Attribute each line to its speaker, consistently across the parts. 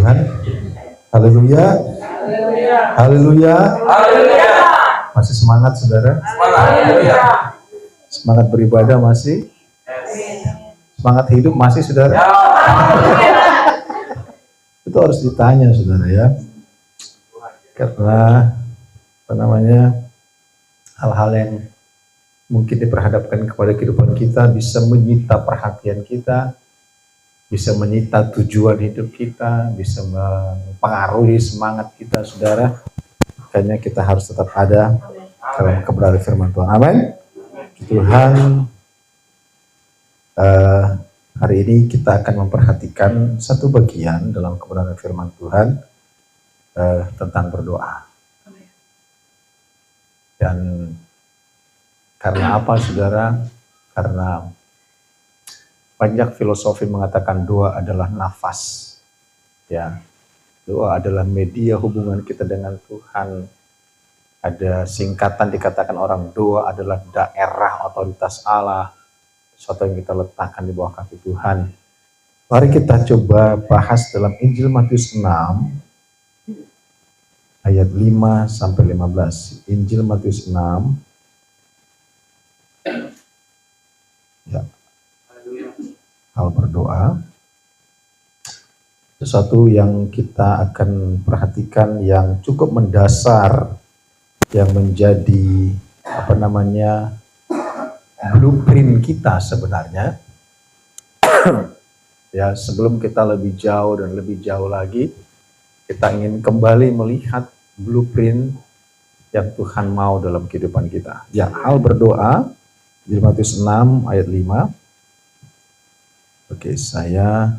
Speaker 1: Tuhan. Haleluya. Haleluya. Masih semangat saudara? Semangat beribadah masih? Semangat hidup masih saudara? Itu harus ditanya saudara ya. Karena hal-hal yang mungkin diperhadapkan kepada kehidupan kita bisa menyita perhatian kita, bisa menyita tujuan hidup kita, bisa mempengaruhi semangat kita saudara. Makanya kita harus tetap ada dalam kebenaran firman Tuhan. Amin. Tuhan, hari ini kita akan memperhatikan satu bagian dalam kebenaran firman Tuhan tentang berdoa. Dan karena apa saudara? Karena banyak filosofi mengatakan doa adalah nafas. Ya, doa adalah media hubungan kita dengan Tuhan. Ada singkatan dikatakan orang, doa adalah daerah otoritas Allah, sesuatu yang kita letakkan di bawah kaki Tuhan. Mari kita coba bahas dalam Injil Matius 6 ayat 5 sampai 15. Injil Matius 6. Ya. Hal berdoa. Sesuatu yang kita akan perhatikan yang cukup mendasar, yang menjadi blueprint kita sebenarnya. Ya, sebelum kita lebih jauh dan lebih jauh lagi, kita ingin kembali melihat blueprint yang Tuhan mau dalam kehidupan kita. Ya, hal berdoa di Matius 6 ayat 5. Oke, saudara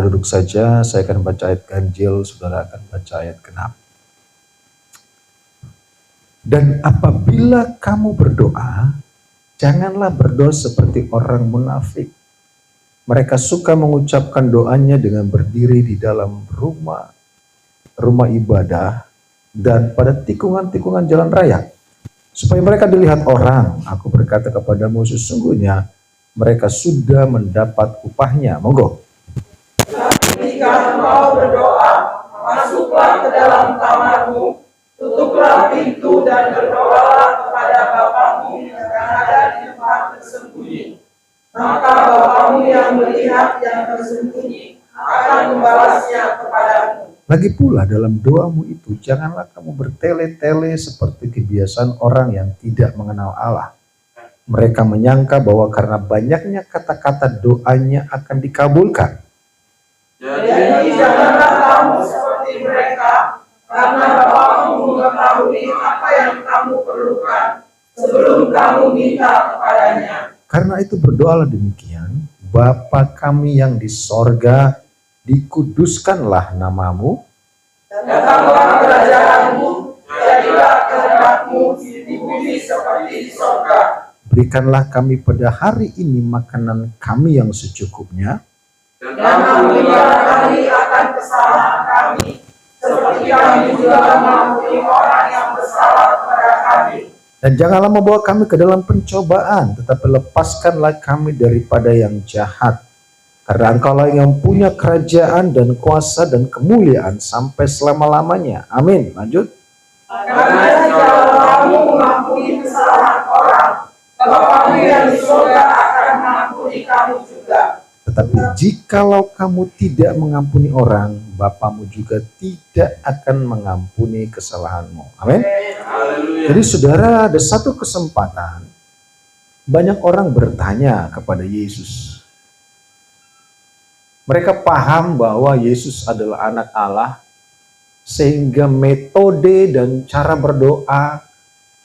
Speaker 1: duduk saja, saya akan baca ayat ganjil, saudara akan baca ayat genap. Dan apabila kamu berdoa, janganlah berdoa seperti orang munafik. Mereka suka mengucapkan doanya dengan berdiri di dalam rumah ibadah dan pada tikungan-tikungan jalan raya, supaya mereka dilihat orang. Aku berkata kepadamu, sesungguhnya mereka sudah mendapat upahnya. Monggo.
Speaker 2: Ketika engkau berdoa, masuklah ke dalam kamarmu, tutuplah pintu dan berdoalah kepada Bapamu yang ada di tempat tersembunyi. Maka Bapamu yang melihat yang tersembunyi akan membalasnya kepadamu.
Speaker 1: Lagi pula dalam doamu itu, janganlah kamu bertele-tele seperti kebiasaan orang yang tidak mengenal Allah. Mereka menyangka bahwa karena banyaknya kata-kata doanya akan dikabulkan.
Speaker 2: Jadi janganlah kamu seperti mereka, karena Bapamu mengetahui apa yang kamu perlukan sebelum kamu minta kepadanya. Karena itu berdoalah demikian, Bapa kami yang di sorga, dikuduskanlah namamu. Datanglah kerajaanmu, jadilah kehendakmu di bumi seperti di sorga. Berikanlah kami pada hari ini makanan kami yang secukupnya. Dan ampunilah kami akan kesalahan kami, seperti kami juga mengampuni orang yang bersalah kepada kami. Dan janganlah membawa kami ke dalam pencobaan, tetapi lepaskanlah kami daripada yang jahat. Karena Engkaulah yang punya kerajaan dan kuasa dan kemuliaan sampai selama-lamanya. Amin. Lanjut. Karena jika kamu mengampuni kesalahan orang, Bapamu yang di surga akan mengampuni kamu juga. Tetapi jikalau kamu tidak mengampuni orang, Bapamu juga tidak akan mengampuni kesalahanmu. Amin. Jadi saudara, ada satu kesempatan banyak orang bertanya kepada Yesus. Mereka paham bahwa Yesus adalah anak Allah, sehingga metode dan cara berdoa,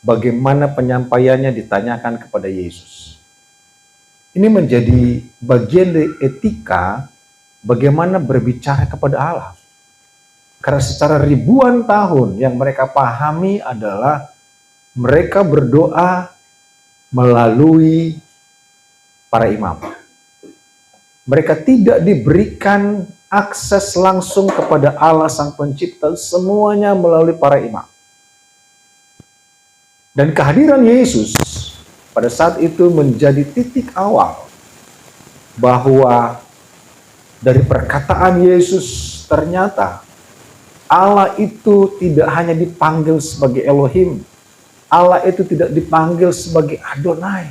Speaker 2: bagaimana penyampaiannya ditanyakan kepada Yesus. Ini menjadi bagian dari etika bagaimana berbicara kepada Allah. Karena secara ribuan tahun yang mereka pahami adalah mereka berdoa melalui para imam. Mereka tidak diberikan akses langsung kepada Allah Sang Pencipta, semuanya melalui para imam. Dan kehadiran Yesus pada saat itu menjadi titik awal bahwa dari perkataan Yesus
Speaker 1: ternyata Allah itu tidak hanya dipanggil sebagai Elohim. Allah itu tidak dipanggil sebagai Adonai.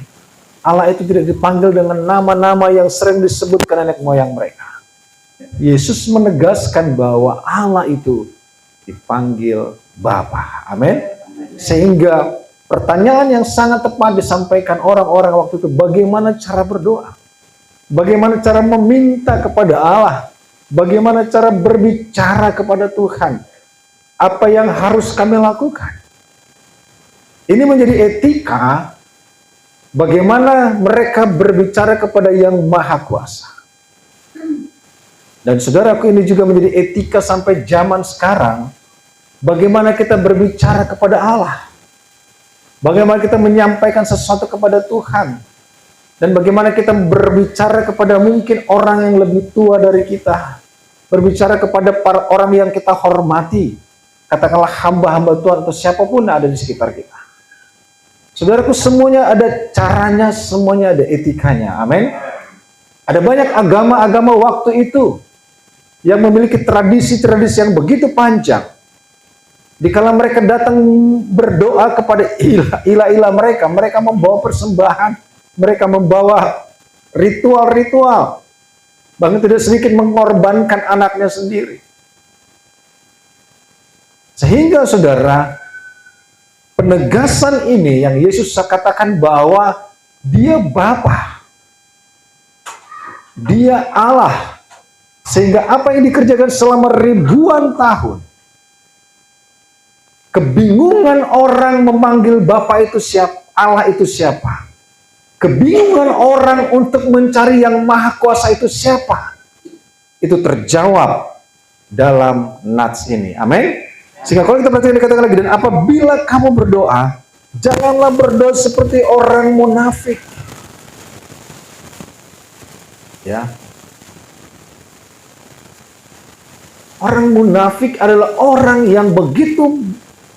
Speaker 1: Allah itu tidak dipanggil dengan nama-nama yang sering disebutkan nenek moyang mereka. Yesus menegaskan bahwa Allah itu dipanggil Bapa. Amin. Sehingga pertanyaan yang sangat tepat disampaikan orang-orang waktu itu, bagaimana cara berdoa? Bagaimana cara meminta kepada Allah? Bagaimana cara berbicara kepada Tuhan? Apa yang harus kami lakukan? Ini menjadi etika bagaimana mereka berbicara kepada Yang Maha Kuasa. Dan saudaraku, ini juga menjadi etika sampai zaman sekarang. Bagaimana kita berbicara kepada Allah. Bagaimana kita menyampaikan sesuatu kepada Tuhan. Dan bagaimana kita berbicara kepada mungkin orang yang lebih tua dari kita. Berbicara kepada para orang yang kita hormati. Katakanlah hamba-hamba Tuhan atau siapapun yang ada di sekitar kita. Saudaraku, semuanya ada caranya, semuanya ada etikanya. Amin. Ada banyak agama-agama waktu itu yang memiliki tradisi-tradisi yang begitu panjang. Dikala mereka datang berdoa kepada ilah-ilah mereka, mereka membawa persembahan, mereka membawa ritual-ritual, bahkan tidak sedikit mengorbankan anaknya sendiri. Sehingga saudara, penegasan ini yang Yesus katakan bahwa Dia Bapa, Dia Allah, sehingga apa yang dikerjakan selama ribuan tahun, kebingungan orang memanggil Bapa itu siapa, Allah itu siapa. Kebingungan orang untuk mencari Yang Maha Kuasa itu siapa. Itu terjawab dalam nats ini. Amin. Sehingga kalau kita perhatikan dikatakan lagi, dan apabila kamu berdoa, janganlah berdoa seperti orang munafik. Ya. Orang munafik adalah orang yang begitu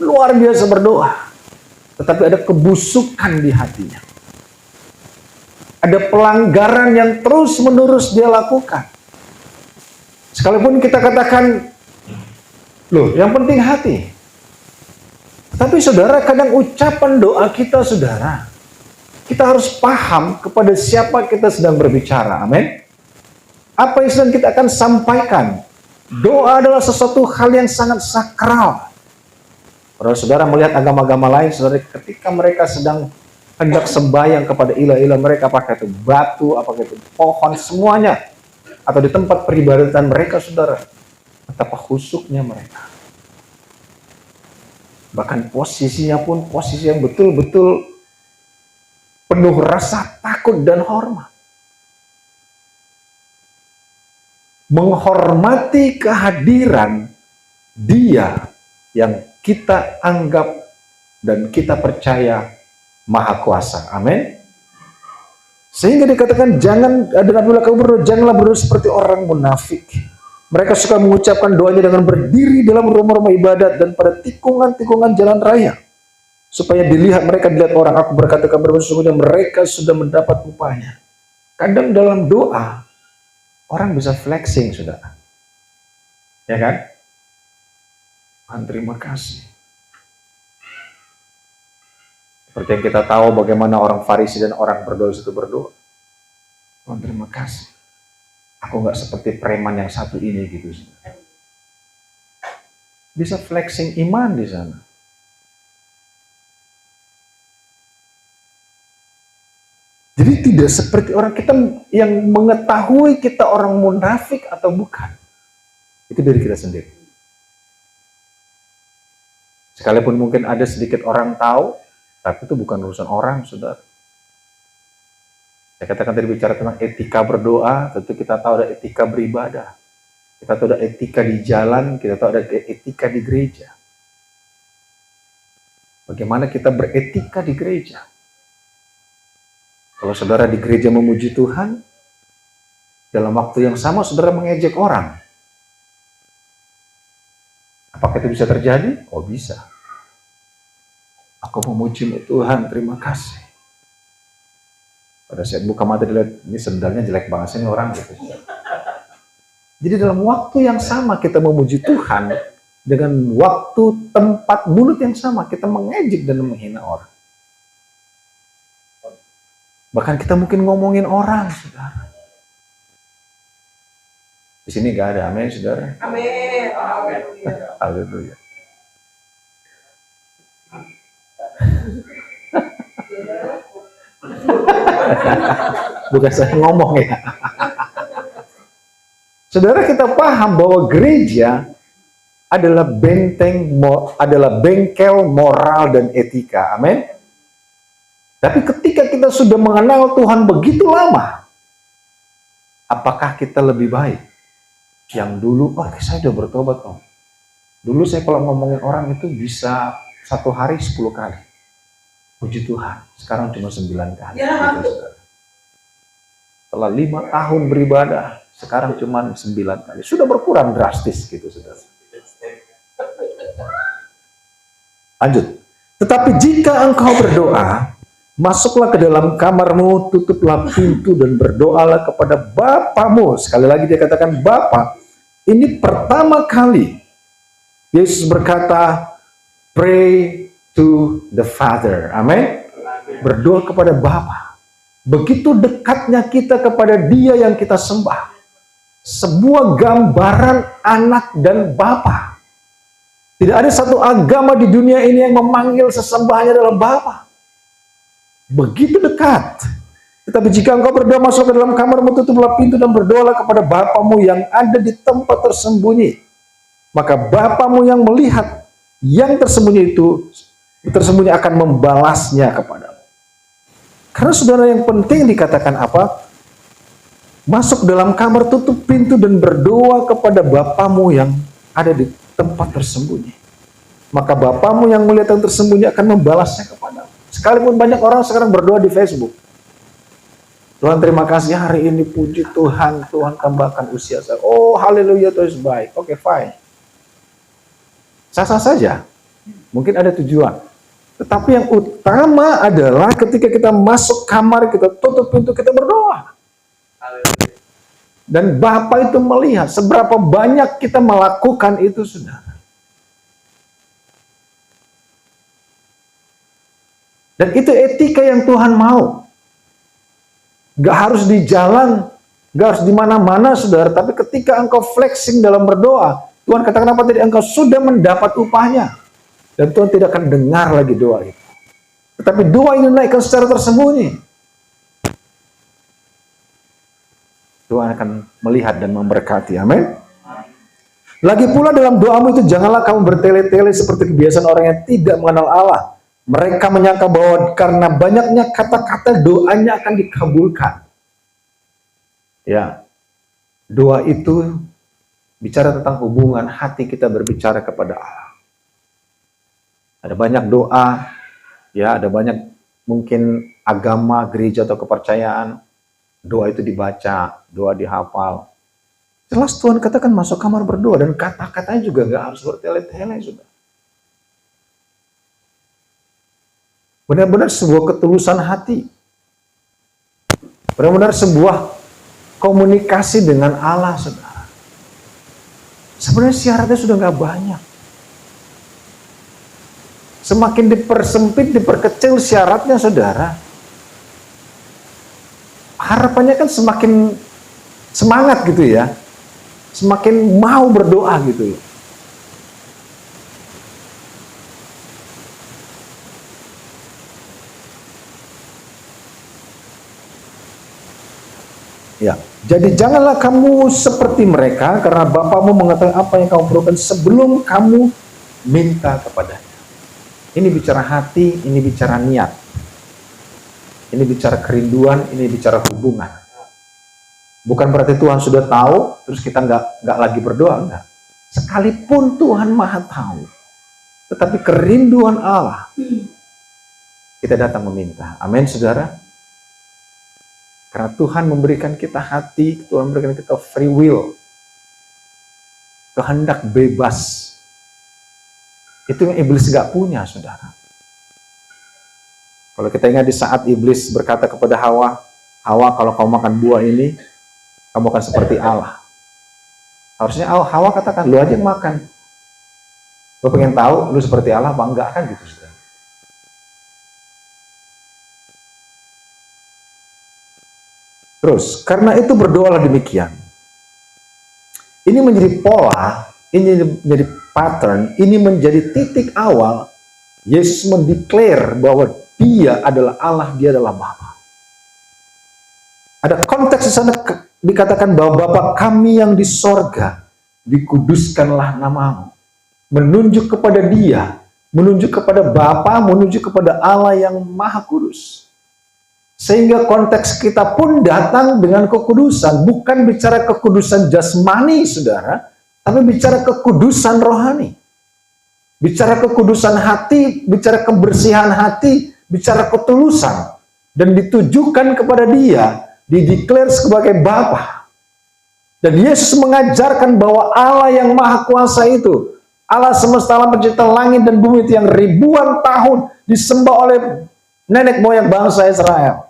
Speaker 1: luar biasa berdoa, tetapi ada kebusukan di hatinya. Ada pelanggaran yang terus-menerus dia lakukan. Sekalipun kita katakan, loh, yang penting hati. Tapi saudara, kadang ucapan doa kita, saudara, kita harus paham kepada siapa kita sedang berbicara. Amin. Apa yang sedang kita akan sampaikan. Doa adalah sesuatu hal yang sangat sakral. Kalau saudara melihat agama-agama lain, saudara, ketika mereka sedang hendak sembahyang kepada ilah-ilah mereka, apakah itu batu, apakah itu pohon, semuanya, atau di tempat peribadatan mereka, saudara, betapa khusyuknya mereka. Bahkan posisinya pun posisi yang betul-betul penuh rasa takut dan hormat. Menghormati kehadiran Dia yang kita anggap dan kita percaya Maha Kuasa. Amin. Sehingga dikatakan, jangan, apabila kamu berdoa, janganlah berdoa seperti orang munafik. Mereka suka mengucapkan doanya dengan berdiri dalam rumah-rumah ibadat dan pada tikungan-tikungan jalan raya, supaya mereka dilihat orang. Aku berkata kepada sesungguhnya mereka sudah mendapat upahnya. Kadang dalam doa orang bisa flexing, saudara. Ya kan? Tuhan, terima kasih. Seperti yang kita tahu bagaimana orang Farisi dan orang berdoa itu berdoa. Tuhan, terima kasih. Aku nggak seperti preman yang satu ini gitu. Bisa flexing iman di sana. Jadi tidak seperti orang kita yang mengetahui kita orang munafik atau bukan. Itu dari kita sendiri. Sekalipun mungkin ada sedikit orang tahu, tapi itu bukan urusan orang, saudara. Saya katakan tadi bicara tentang etika berdoa, tentu kita tahu ada etika beribadah. Kita tahu ada etika di jalan, kita tahu ada etika di gereja. Bagaimana kita beretika di gereja? Kalau saudara di gereja memuji Tuhan, dalam waktu yang sama saudara mengejek orang. Apakah itu bisa terjadi? Oh, bisa. Aku memujimu Tuhan, terima kasih. Pada saat buka mata dilihat, ini sendalnya jelek banget sih ini orang gitu. Jadi dalam waktu yang sama kita memuji Tuhan, dengan waktu, tempat, mulut yang sama kita mengejek dan menghina orang. Bahkan kita mungkin ngomongin orang, saudara. Di sini gak ada, amin, saudara.
Speaker 2: Amin.
Speaker 1: Haleluya. Bukan saya ngomong ya. Saudara, kita paham bahwa gereja adalah bengkel moral dan etika. Amin. Tapi ketika kita sudah mengenal Tuhan begitu lama, apakah kita lebih baik? Yang dulu, saya udah bertobat om. Dulu saya kalau ngomongin orang itu bisa 1 hari 10 kali. Puji Tuhan, sekarang cuma 9 kali.
Speaker 2: Ya.
Speaker 1: Gitu, saudara. Setelah 5 tahun beribadah, sekarang cuma 9 kali. Sudah berkurang drastis gitu, saudara. Lanjut. Tetapi jika engkau berdoa, masuklah ke dalam kamarmu, tutuplah pintu dan berdoalah kepada Bapamu. Sekali lagi dia katakan Bapa. Ini pertama kali Yesus berkata, pray to the Father. Amin. Berdoa kepada Bapa. Begitu dekatnya kita kepada Dia yang kita sembah. Sebuah gambaran anak dan Bapa. Tidak ada satu agama di dunia ini yang memanggil sesembahannya adalah Bapa. Begitu dekat. Tetapi jika engkau berdoa, masuk ke dalam kamarmu, tutuplah pintu dan berdoalah kepada Bapamu yang ada di tempat tersembunyi. Maka Bapamu yang melihat yang tersembunyi akan membalasnya kepadamu. Karena saudara, yang penting dikatakan apa? Masuk dalam kamar, tutup pintu dan berdoa kepada Bapamu yang ada di tempat tersembunyi. Maka Bapamu yang melihat yang tersembunyi akan membalasnya kepadamu. Sekalipun banyak orang sekarang berdoa di Facebook. Tuhan terima kasih hari ini, puji Tuhan, Tuhan tambahkan usia saya. Oh haleluya, Tuhan baik. Oke, fine. Sah-sah saja. Mungkin ada tujuan. Tetapi yang utama adalah ketika kita masuk kamar, kita tutup pintu, kita berdoa. Dan Bapa itu melihat seberapa banyak kita melakukan itu, saudara. Dan itu etika yang Tuhan mau. Gak harus di jalan, gak harus di mana-mana, saudara. Tapi ketika engkau flexing dalam berdoa, Tuhan katakan apa tadi? Engkau sudah mendapat upahnya. Dan Tuhan tidak akan dengar lagi doa itu. Tetapi doa ini naikkan secara tersembunyi. Tuhan akan melihat dan memberkati. Amin. Lagi pula dalam doamu itu janganlah kamu bertele-tele seperti kebiasaan orang yang tidak mengenal Allah. Mereka menyangka bahwa karena banyaknya kata-kata doanya akan dikabulkan. Ya, doa itu bicara tentang hubungan hati kita berbicara kepada Allah. Ada banyak doa, ya, ada banyak mungkin agama, gereja atau kepercayaan. Doa itu dibaca, doa dihafal. Jelas Tuhan katakan masuk kamar berdoa dan kata-katanya juga gak harus bertele-tele, sudah. Benar-benar sebuah ketulusan hati. Benar-benar sebuah komunikasi dengan Allah, saudara. Sebenarnya syaratnya sudah gak banyak. Semakin dipersempit, diperkecil syaratnya, saudara, harapannya kan semakin semangat gitu ya. Semakin mau berdoa gitu loh. Ya, jadi janganlah kamu seperti mereka, karena Bapamu mengetahui apa yang kamu perlukan sebelum kamu minta kepadanya. Ini bicara hati, ini bicara niat. Ini bicara kerinduan, ini bicara hubungan. Bukan berarti Tuhan sudah tahu, terus kita nggak lagi berdoa, enggak. Sekalipun Tuhan Maha tahu, tetapi kerinduan Allah, kita datang meminta. Amin, saudara. Karena Tuhan memberikan kita hati, Tuhan memberikan kita free will, kehendak bebas. Itu yang iblis gak punya, saudara. Kalau kita ingat di saat iblis berkata kepada Hawa, Hawa, kalau kau makan buah ini, kamu akan seperti Allah. Harusnya Hawa katakan, lu aja yang makan. Lu pengen tahu lu seperti Allah apa enggak, kan gitu, saudara. Terus, karena itu berdoalah demikian. Ini menjadi pola, ini menjadi pattern, ini menjadi titik awal Yesus mendeklar bahwa Dia adalah Allah, Dia adalah Bapa. Ada konteks di sana dikatakan bahwa Bapa kami yang di sorga, dikuduskanlah namamu. Menunjuk kepada Dia, menunjuk kepada Bapa, menunjuk kepada Allah yang Maha Kudus. Sehingga konteks kita pun datang dengan kekudusan, bukan bicara kekudusan jasmani, saudara, tapi bicara kekudusan rohani. Bicara kekudusan hati, bicara kebersihan hati, bicara ketulusan. Dan ditujukan kepada Dia, dideklar sebagai Bapa. Dan Yesus mengajarkan bahwa Allah yang Maha Kuasa itu, Allah semesta alam pencipta langit dan bumi itu yang ribuan tahun disembah oleh nenek moyang bangsa Israel.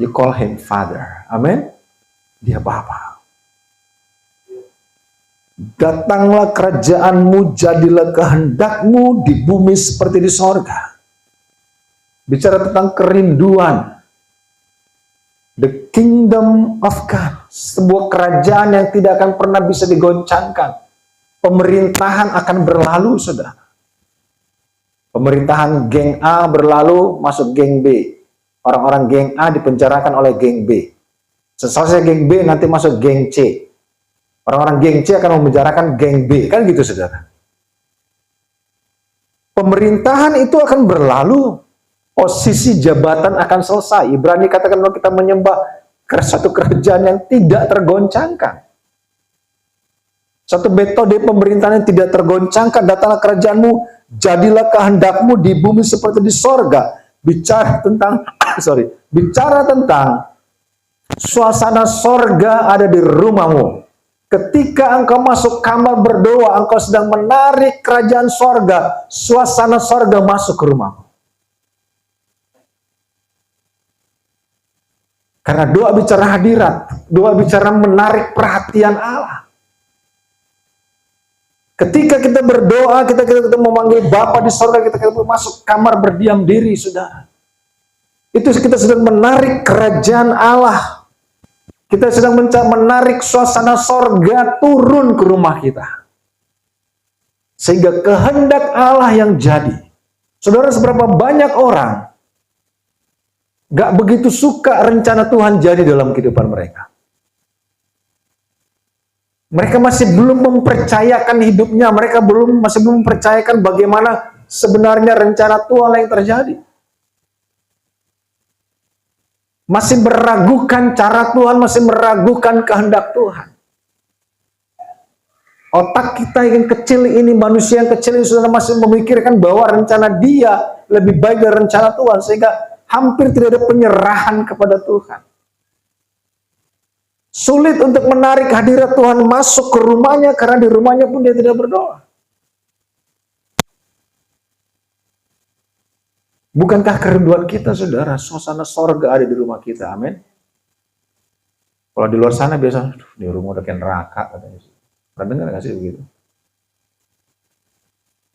Speaker 1: You call him Father. Amin. Dia Bapa. Datanglah kerajaanmu, jadilah kehendakmu di bumi seperti di sorga. Bicara tentang kerinduan. The kingdom of God. Sebuah kerajaan yang tidak akan pernah bisa digoncangkan. Pemerintahan akan berlalu, saudara. Pemerintahan geng A berlalu, masuk geng B. Orang-orang geng A dipenjarakan oleh geng B. Selesai geng B nanti masuk geng C. Orang-orang geng C akan memenjarakan geng B. Kan gitu, saudara. Pemerintahan itu akan berlalu. Posisi jabatan akan selesai. Ibrani katakan bahwa kita menyembah satu kerajaan yang tidak tergoncangkan. Satu metode pemerintahan yang tidak tergoncangkan. Datanglah kerajaanmu, jadilah kehendakmu di bumi seperti di sorga. Bicara tentang bicara tentang suasana sorga ada di rumahmu. Ketika engkau masuk kamar berdoa, engkau sedang menarik kerajaan sorga, suasana sorga masuk ke rumahmu. Karena doa bicara hadirat, doa bicara menarik perhatian Allah. Ketika kita berdoa, kita memanggil Bapa di sorga, kita masuk kamar berdiam diri, saudara. Itu kita sedang menarik kerajaan Allah. Kita sedang menarik suasana sorga turun ke rumah kita. Sehingga kehendak Allah yang jadi. Saudara, seberapa banyak orang gak begitu suka rencana Tuhan jadi dalam kehidupan mereka. Mereka masih belum mempercayakan hidupnya, mereka masih belum mempercayakan bagaimana sebenarnya rencana Tuhan yang terjadi. Masih meragukan cara Tuhan, masih meragukan kehendak Tuhan. Otak kita yang kecil ini, manusia yang kecil ini sudah masih memikirkan bahwa rencana Dia lebih baik dari rencana Tuhan, sehingga hampir tidak ada penyerahan kepada Tuhan. Sulit untuk menarik hadirat Tuhan masuk ke rumahnya, karena di rumahnya pun dia tidak berdoa. Bukankah kerinduan kita, saudara, suasana sorga ada di rumah kita? Amin. Kalau di luar sana biasa, di rumah udah kayak neraka katanya. Pernah dengar nggak sih begitu?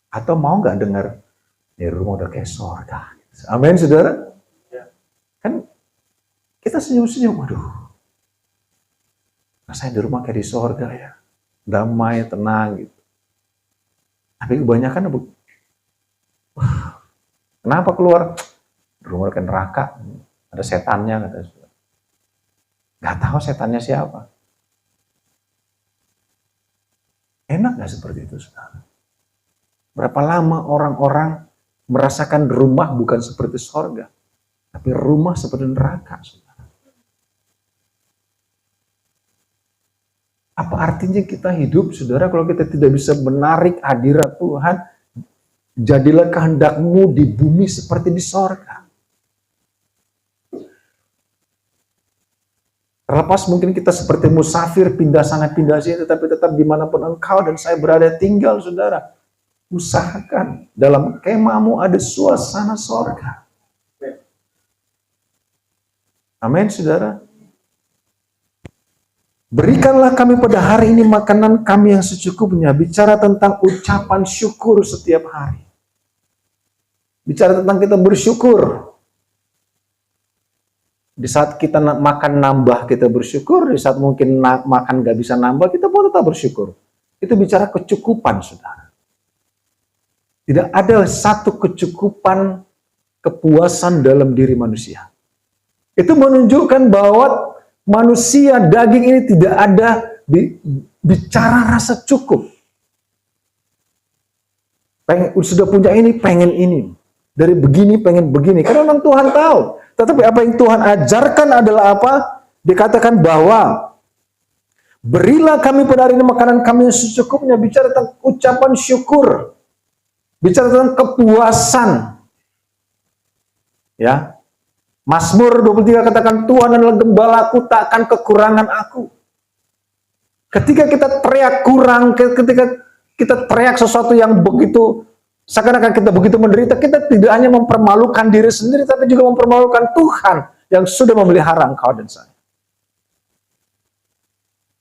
Speaker 1: Atau mau nggak dengar, di rumah udah kayak sorga? Amin, saudara. Kan kita senyum-senyum, aduh. Rasanya di rumah kayak di sorga ya, damai, tenang gitu. Tapi kebanyakan kenapa keluar? Di rumah kayak neraka, ada setannya, kata. Gak tahu setannya siapa. Enak gak seperti itu, saudara? Berapa lama orang-orang merasakan rumah bukan seperti sorga, tapi rumah seperti neraka, saudara. Apa artinya kita hidup, saudara, kalau kita tidak bisa menarik hadirat Tuhan? Jadilah kehendakmu di bumi seperti di sorga. Terlepas mungkin kita seperti musafir, pindah sana pindah sini, tetapi tetap dimanapun engkau dan saya berada tinggal, saudara, usahakan dalam kemahmu ada suasana sorga. Amin, saudara. Berikanlah kami pada hari ini makanan kami yang secukupnya. Bicara tentang ucapan syukur setiap hari. Bicara tentang kita bersyukur. Di saat kita makan nambah, kita bersyukur. Di saat mungkin makan gak bisa nambah, kita pun tetap bersyukur. Itu bicara kecukupan, saudara. Tidak ada satu kecukupan, kepuasan dalam diri manusia. Itu menunjukkan bahwa manusia daging ini tidak ada bicara rasa cukup. Sudah punya ini, pengen ini. Dari begini, pengen begini. Karena memang Tuhan tahu. Tetapi apa yang Tuhan ajarkan adalah apa? Dikatakan bahwa berilah kami pada hari ini makanan kami yang secukupnya. Bicara tentang ucapan syukur. Bicara tentang kepuasan. Ya. Mazmur 23 katakan, Tuhan adalah gembalaku, tak akan kekurangan aku. Ketika kita teriak kurang, ketika kita teriak sesuatu yang begitu, seakan-akan kita begitu menderita, kita tidak hanya mempermalukan diri sendiri, tapi juga mempermalukan Tuhan yang sudah memelihara engkau dan saya.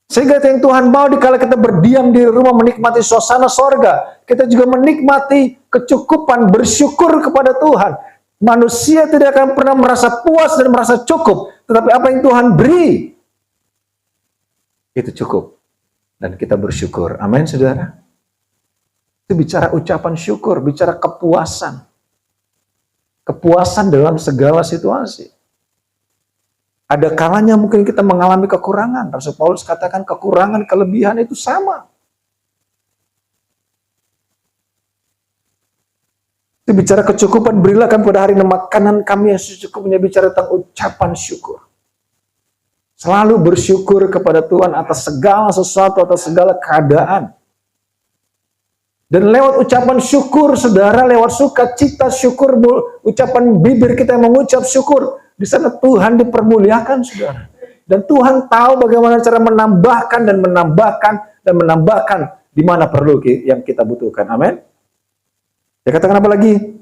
Speaker 1: Sehingga yang Tuhan mau dikala kita berdiam di rumah menikmati suasana sorga, kita juga menikmati kecukupan, bersyukur kepada Tuhan. Manusia tidak akan pernah merasa puas dan merasa cukup, tetapi apa yang Tuhan beri, itu cukup. Dan kita bersyukur. Amin, saudara. Itu bicara ucapan syukur, bicara kepuasan. Kepuasan dalam segala situasi. Ada kalanya mungkin kita mengalami kekurangan. Rasul Paulus katakan kekurangan, kelebihan itu sama. Itu bicara kecukupan, berilah kami pada hari ini makanan kami yang secukupnya. Bicara tentang ucapan syukur. Selalu bersyukur kepada Tuhan atas segala sesuatu, atas segala keadaan. Dan lewat ucapan syukur, saudara, lewat sukacita syukur, ucapan bibir kita yang mengucap syukur, di sana Tuhan dipermuliakan, saudara. Dan Tuhan tahu bagaimana cara menambahkan dan menambahkan dan menambahkan di mana perlu yang kita butuhkan. Amin. Dia katakan apa lagi?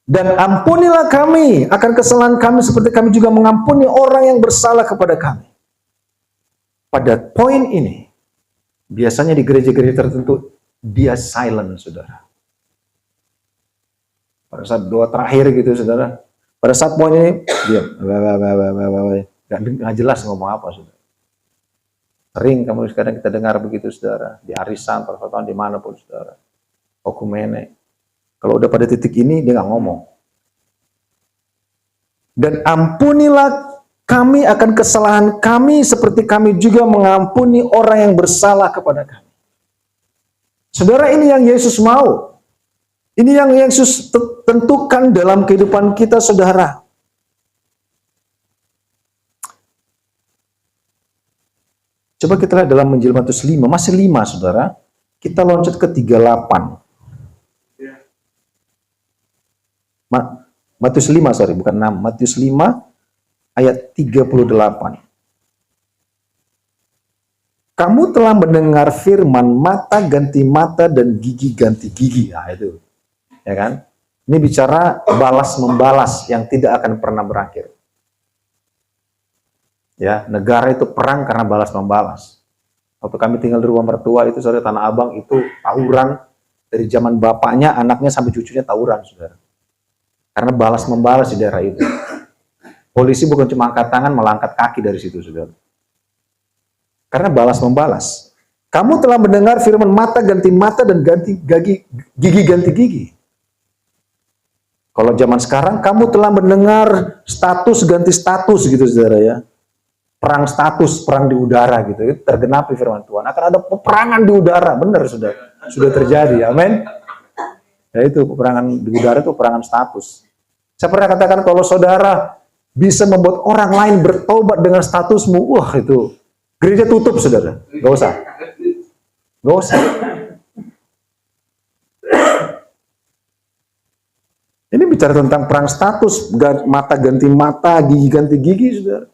Speaker 1: Dan ampunilah kami akan kesalahan kami seperti kami juga mengampuni orang yang bersalah kepada kami. Pada poin ini, biasanya di gereja-gereja tertentu, dia silent, saudara. Pada saat doa terakhir gitu, saudara. Pada saat poin ini, diam. Gak jelas ngomong apa, saudara. Sering kadang kita dengar begitu, saudara. Di arisan, persatuan, dimanapun, saudara. Okumene. Kalau udah pada titik ini, dia nggak ngomong. Dan ampunilah kami akan kesalahan kami seperti kami juga mengampuni orang yang bersalah kepada kami. Saudara, ini yang Yesus mau. Ini yang Yesus tentukan dalam kehidupan kita, saudara. Coba kita lihat dalam Injil Matius 5, masih 5, saudara. Kita loncat ke 38. Matius 5, bukan 6. Matius 5 ayat 38. Kamu telah mendengar firman mata ganti mata dan gigi ganti gigi. Nah, itu. Ya kan? Ini bicara balas membalas yang tidak akan pernah berakhir. Ya, negara itu perang karena balas membalas. Waktu kami tinggal di rumah mertua itu, saudara, Tanah Abang itu tawuran dari zaman bapaknya, anaknya sampai cucunya tawuran, saudara. Karena balas membalas di daerah itu. Polisi bukan cuma angkat tangan, malah angkat kaki dari situ, saudara. Karena balas membalas. Kamu telah mendengar firman mata ganti mata dan gigi ganti gigi. Kalau zaman sekarang, kamu telah mendengar status ganti status gitu, saudara, ya. Perang status, perang di udara gitu. Itu tergenapi firman Tuhan. Akan ada peperangan di udara, benar, sudah terjadi. Amin. Ya, itu peperangan di udara itu peperangan status. Saya pernah katakan kalau saudara bisa membuat orang lain bertobat dengan statusmu, wah itu gereja tutup, saudara. Gak usah. Gak usah. Ini bicara tentang perang status, mata ganti mata, gigi ganti gigi, saudara.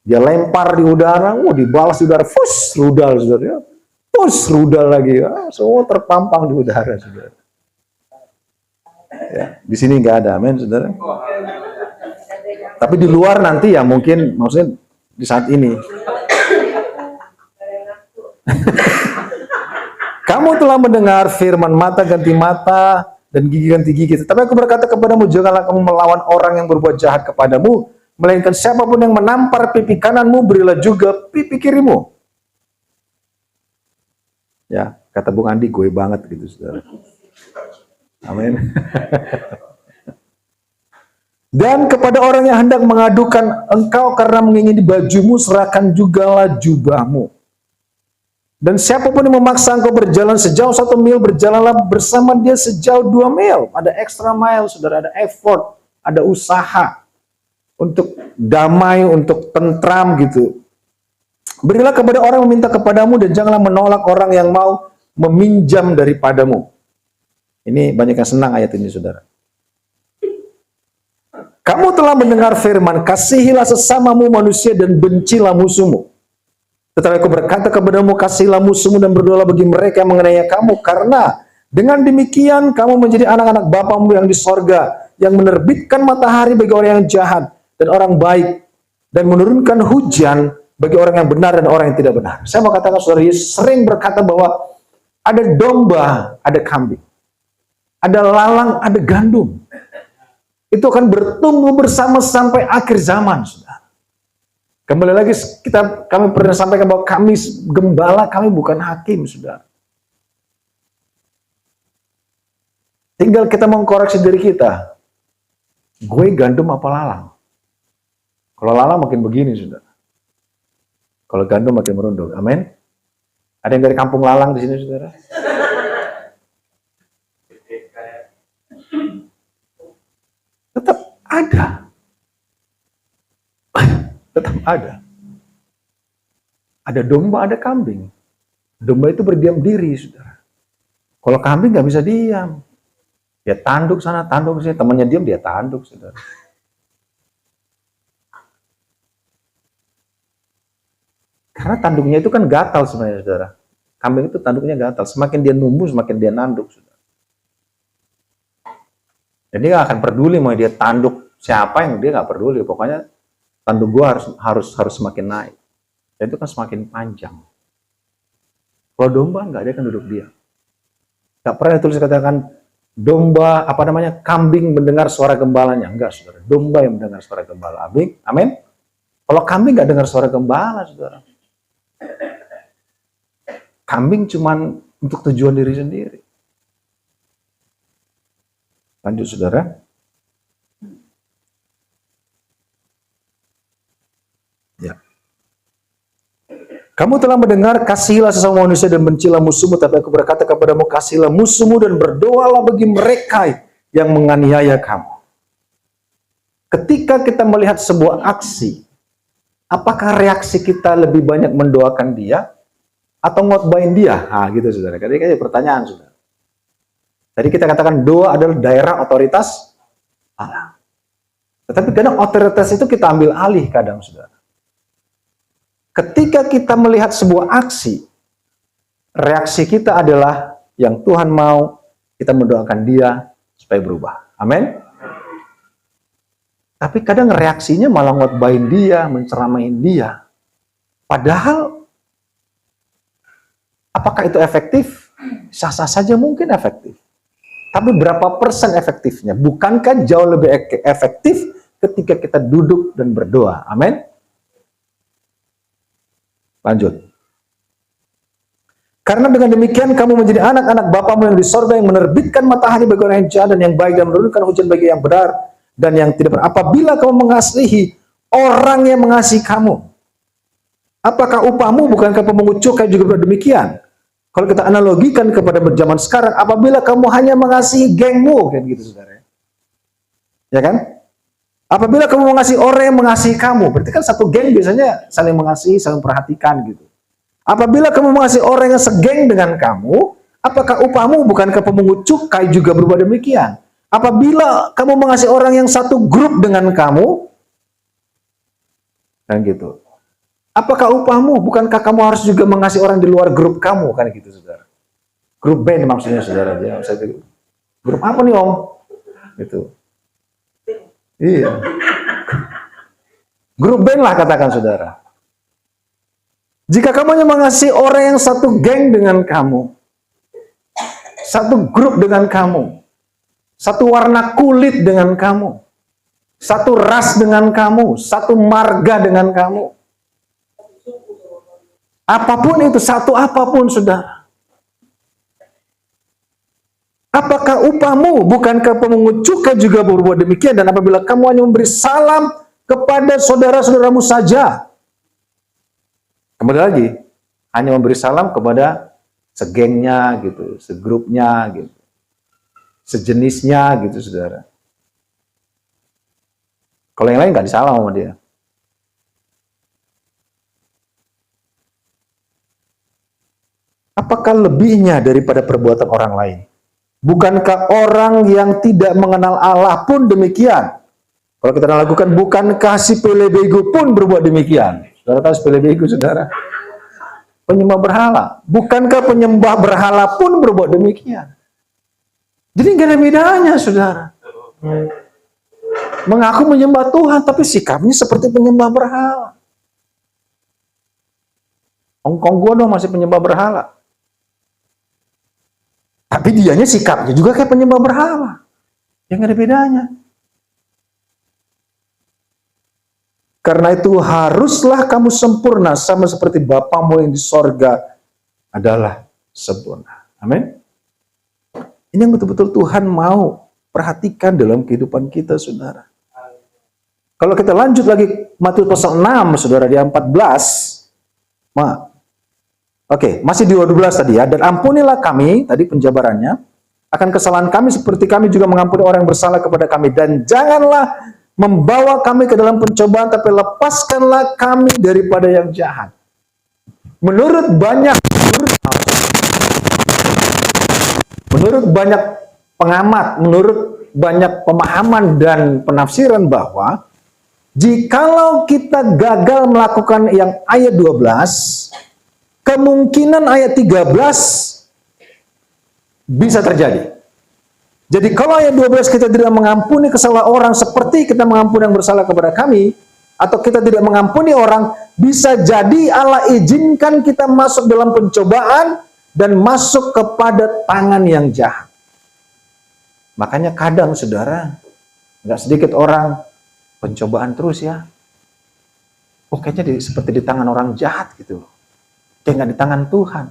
Speaker 1: Dia lempar di udara, dibalas di udara, fush, rudal, saudara. Push, rudal lagi, semua terpampang di udara, saudara. Ya, di sini nggak ada, amin, saudara. Tapi di luar nanti ya mungkin, maksudnya di saat ini. Kamu telah mendengar firman mata ganti mata dan gigi ganti gigi. Tetapi aku berkata kepadamu, janganlah kamu melawan orang yang berbuat jahat kepadamu, melainkan siapapun yang menampar pipi kananmu, berilah juga pipi kirimu. Ya, kata Bung Andi, gue banget gitu, saudara. Amin. Dan kepada orang yang hendak mengadukan engkau karena mengingini bajumu, serahkan jugalah jubahmu. Dan siapapun yang memaksa engkau berjalan sejauh 1 mil, berjalanlah bersama dia sejauh 2 mil. Ada extra mile, saudara, ada effort, ada usaha untuk damai, untuk tentram gitu. Berilah kepada orang yang meminta kepadamu dan janganlah menolak orang yang mau meminjam daripadamu. Ini banyak yang senang ayat ini, saudara. Kamu telah mendengar firman, kasihilah sesamamu manusia dan bencilah musuhmu. Tetapi aku berkata kepadamu, kasihilah musuhmu dan berdoalah bagi mereka yang menganiaya kamu, karena dengan demikian kamu menjadi anak-anak Bapamu yang di sorga, yang menerbitkan matahari bagi orang yang jahat dan orang baik, dan menurunkan hujan bagi orang yang benar dan orang yang tidak benar. Saya mau katakan, saudara, Yesus sering berkata bahwa ada domba, ada kambing, ada lalang, ada gandum. Itu akan bertumbuh bersama sampai akhir zaman, saudara. Kembali lagi kami pernah sampaikan bahwa kami gembala, kami bukan hakim, saudara. Tinggal kita mengkoreksi diri kita. Gue gandum apa lalang? Kalau lalang makin begini, saudara. Kalau gandum makin merunduk. Amin. Ada yang dari kampung lalang di sini, saudara? Tetap ada. Tetap ada. Ada domba, ada kambing. Domba itu berdiam diri, saudara. Kalau kambing nggak bisa diam. Dia tanduk sana, tanduk sini. Temannya diam, dia tanduk, saudara. Karena tanduknya itu kan gatal sebenarnya, saudara. Kambing itu tanduknya gatal. Semakin dia numbuh, semakin dia nanduk, saudara. Jadi nggak akan peduli mau dia tanduk siapa, yang dia nggak peduli. Pokoknya tanduk gua harus semakin naik. Dan itu kan semakin panjang. Kalau domba nggak, dia kan duduk diam. Nggak pernah ditulis katakan domba kambing mendengar suara gembalanya. Enggak, saudara. Domba yang mendengar suara gembala. Amin. Kalau kambing nggak dengar suara gembala, saudara. Kambing cuman untuk tujuan diri sendiri. Lanjut, saudara. Ya. Kamu telah mendengar, kasihilah sesama manusia dan bencilah musuhmu, tapi aku berkata kepadamu, kasihilah musuhmu dan berdoalah bagi mereka yang menganiaya kamu. Ketika kita melihat sebuah aksi, apakah reaksi kita lebih banyak mendoakan dia atau ngotbahin dia? Nah, gitu, saudara. Jadi pertanyaan, saudara. Tadi kita katakan doa adalah daerah otoritas Allah. Tetapi kadang otoritas itu kita ambil alih kadang, saudara. Ketika kita melihat sebuah aksi, reaksi kita adalah yang Tuhan mau, kita mendoakan dia supaya berubah. Amin. Tapi kadang reaksinya malah ngotbahin dia, menceramahin dia. Padahal, apakah itu efektif? Sah-sah saja mungkin efektif. Tapi berapa persen efektifnya? Bukankah jauh lebih efektif ketika kita duduk dan berdoa? Amin. Lanjut. Karena dengan demikian kamu menjadi anak-anak Bapamu yang di sorga, yang menerbitkan matahari bagi orang yang jahat dan yang baik, dan menurunkan hujan bagi yang benar dan yang tidak benar. Apabila kamu mengasihi orang yang mengasihi kamu, apakah upahmu bukankah pemungut cukai juga demikian? Kalau kita analogikan kepada zaman sekarang, apabila kamu hanya mengasihi gengmu, kan gitu, saudara. Ya kan? Apabila kamu mengasihi orang yang mengasihi kamu, berarti kan satu geng biasanya saling mengasihi, saling perhatikan gitu. Apabila kamu mengasihi orang yang segeng dengan kamu, apakah upahmu bukankah pemungut cukai juga berbuat demikian? Apabila kamu mengasihi orang yang satu grup dengan kamu, kan gitu. Apakah upahmu bukankah kamu harus juga mengasihi orang di luar grup kamu, kan gitu, saudara. Grup band maksudnya, saudara. Ya, grup apa nih, Om? Gitu. Iya. Grup band lah katakan, saudara. Jika kamu hanya mengasihi orang yang satu geng dengan kamu, satu grup dengan kamu, satu warna kulit dengan kamu, satu ras dengan kamu, satu marga dengan kamu. Apapun itu, satu apapun, saudara. Apakah upahmu? Bukankah pemungut cukai juga berbuat demikian? Dan apabila kamu hanya memberi salam kepada saudara-saudaramu saja. Kembali lagi, hanya memberi salam kepada segengnya gitu, segrupnya gitu, sejenisnya gitu, saudara. Kalau yang lain nggak disalam sama dia. Apakah lebihnya daripada perbuatan orang lain? Bukankah orang yang tidak mengenal Allah pun demikian? Kalau kita lakukan, bukankah si pelebego pun berbuat demikian? Saudara tahu si pelebego, saudara? Penyembah berhala. Bukankah penyembah berhala pun berbuat demikian? Jadi nggak ada bedanya, saudara. Mengaku menyembah Tuhan, tapi sikapnya seperti penyembah berhala. Ongkong gua dong masih penyembah berhala. Tapi dianya sikapnya juga kayak penyembah berhala. Yang nggak ada bedanya. Karena itu haruslah kamu sempurna sama seperti Bapamu yang di sorga adalah sempurna. Amin. Ini yang betul-betul Tuhan mau perhatikan dalam kehidupan kita, saudara. Kalau kita lanjut lagi Matius pasal 6, saudara, di 14. Oke, masih di 12 tadi ya. Dan ampunilah kami, tadi penjabarannya, akan kesalahan kami seperti kami juga mengampuni orang yang bersalah kepada kami. Dan janganlah membawa kami ke dalam pencobaan, tapi lepaskanlah kami daripada yang jahat. Menurut banyak pengamat, menurut banyak pemahaman dan penafsiran bahwa jikalau kita gagal melakukan yang ayat 12, kemungkinan ayat 13 bisa terjadi. Jadi kalau ayat 12 kita tidak mengampuni kesalahan orang seperti kita mengampuni yang bersalah kepada kami, atau kita tidak mengampuni orang, bisa jadi Allah izinkan kita masuk dalam pencobaan dan masuk kepada tangan yang jahat. Makanya kadang, saudara, nggak sedikit orang pencobaan terus ya. Oh, kayaknya seperti di tangan orang jahat gitu. Kayak nggak di tangan Tuhan.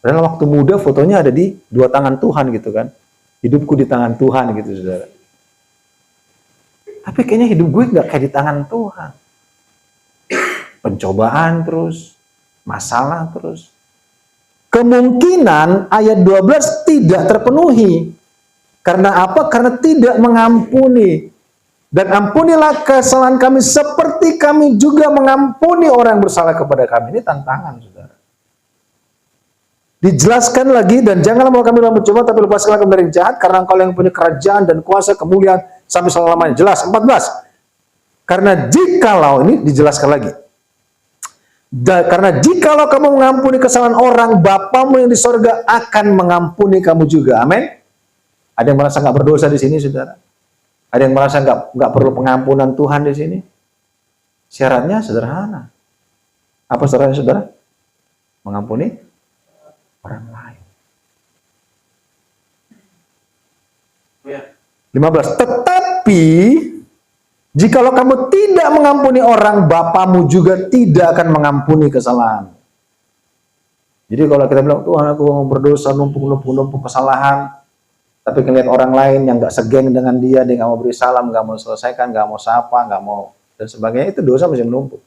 Speaker 1: Padahal waktu muda fotonya ada di dua tangan Tuhan gitu kan. Hidupku di tangan Tuhan gitu, saudara. Tapi kayaknya hidup gue nggak kayak di tangan Tuhan. Pencobaan terus, masalah terus. Kemungkinan ayat 12 tidak terpenuhi. Karena apa? Karena tidak mengampuni. Dan ampunilah kesalahan kami seperti kami juga mengampuni orang yang bersalah kepada kami. Ini tantangan, saudara. Dijelaskan lagi, dan janganlah membawa kami dalam pencobaan, tapi lepaskanlah kami dari jahat, karena Engkau yang punya kerajaan dan kuasa kemuliaan sampai selama-lamanya. Jelas, 14. Karena jikalau, ini dijelaskan lagi. Karena jikalau kamu mengampuni kesalahan orang, Bapamu yang di sorga akan mengampuni kamu juga. Amin. Ada yang merasa nggak berdosa di sini, saudara? Ada yang merasa nggak perlu pengampunan Tuhan di sini? Syaratnya sederhana. Apa syaratnya, saudara? Mengampuni orang lain. 15. Tetapi jikalau kamu tidak mengampuni orang, Bapamu juga tidak akan mengampuni kesalahan. Jadi kalau kita bilang, Tuhan aku mau berdosa, numpuk kesalahan, tapi ngelihat orang lain yang nggak segeng dengan dia nggak mau beri salam, nggak mau selesaikan, nggak mau sapa, nggak mau dan sebagainya, itu dosa masih menumpuk.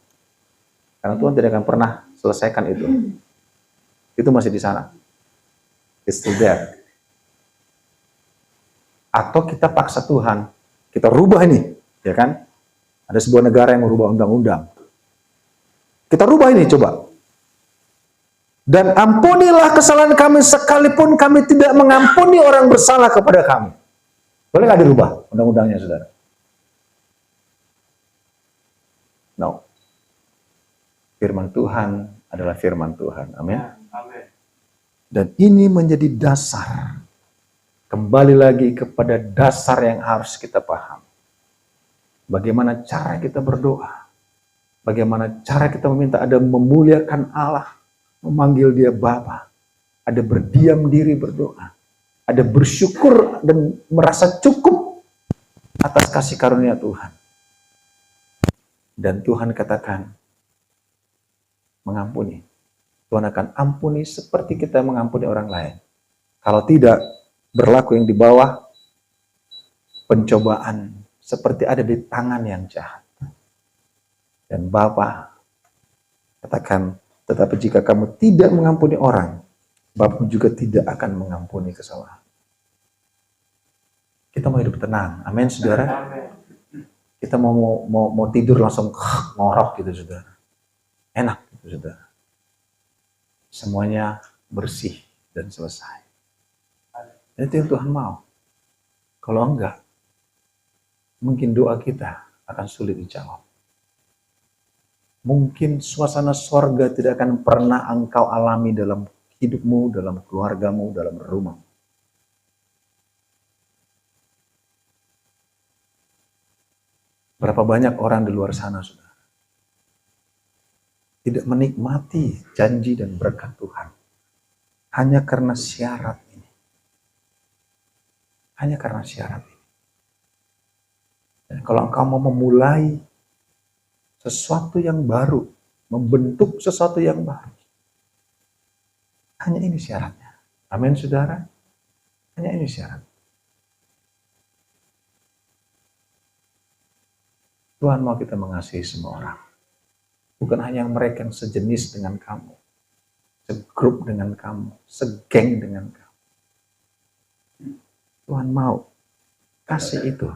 Speaker 1: Karena Tuhan tidak akan pernah selesaikan itu. Itu masih di sana. It's still there. Atau kita paksa Tuhan, kita rubah ini, ya kan? Ada sebuah negara yang merubah undang-undang. Kita rubah ini, coba. Dan ampunilah kesalahan kami sekalipun kami tidak mengampuni orang bersalah kepada kami. Boleh nggak dirubah undang-undangnya, saudara? No. Firman Tuhan adalah firman Tuhan. Amin. Dan ini menjadi dasar. Kembali lagi kepada dasar yang harus kita paham. Bagaimana cara kita berdoa. Bagaimana cara kita meminta, ada memuliakan Allah. Memanggil dia Bapa, ada berdiam diri berdoa, ada bersyukur dan merasa cukup atas kasih karunia Tuhan. Dan Tuhan katakan, mengampuni. Tuhan akan ampuni seperti kita mengampuni orang lain. Kalau tidak, berlaku yang di bawah, pencobaan seperti ada di tangan yang jahat. Dan Bapa katakan, tetapi jika kamu tidak mengampuni orang, Bapa juga tidak akan mengampuni kesalahan. Kita mau hidup tenang, amin saudara. Kita mau tidur langsung ngorok gitu saudara. Enak gitu saudara. Semuanya bersih dan selesai. Dan itu yang Tuhan mau. Kalau enggak, mungkin doa kita akan sulit dijawab. Mungkin suasana sorga tidak akan pernah engkau alami dalam hidupmu, dalam keluargamu, dalam rumahmu. Berapa banyak orang di luar sana sudah tidak menikmati janji dan berkat Tuhan hanya karena syarat ini. Hanya karena syarat ini. Dan kalau engkau mau memulai sesuatu yang baru, membentuk sesuatu yang baru, hanya ini syaratnya. Amin saudara. Hanya ini syarat. Tuhan mau kita mengasihi semua orang. Bukan hanya mereka yang sejenis dengan kamu, segrup dengan kamu, segeng dengan kamu. Tuhan mau kasih itu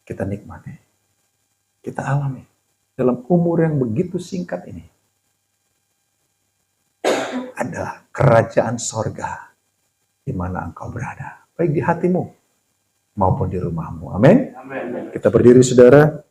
Speaker 1: kita nikmati, kita alami dalam umur yang begitu singkat ini. Adalah kerajaan sorga di mana engkau berada, baik di hatimu maupun di rumahmu. Amin. Kita berdiri saudara.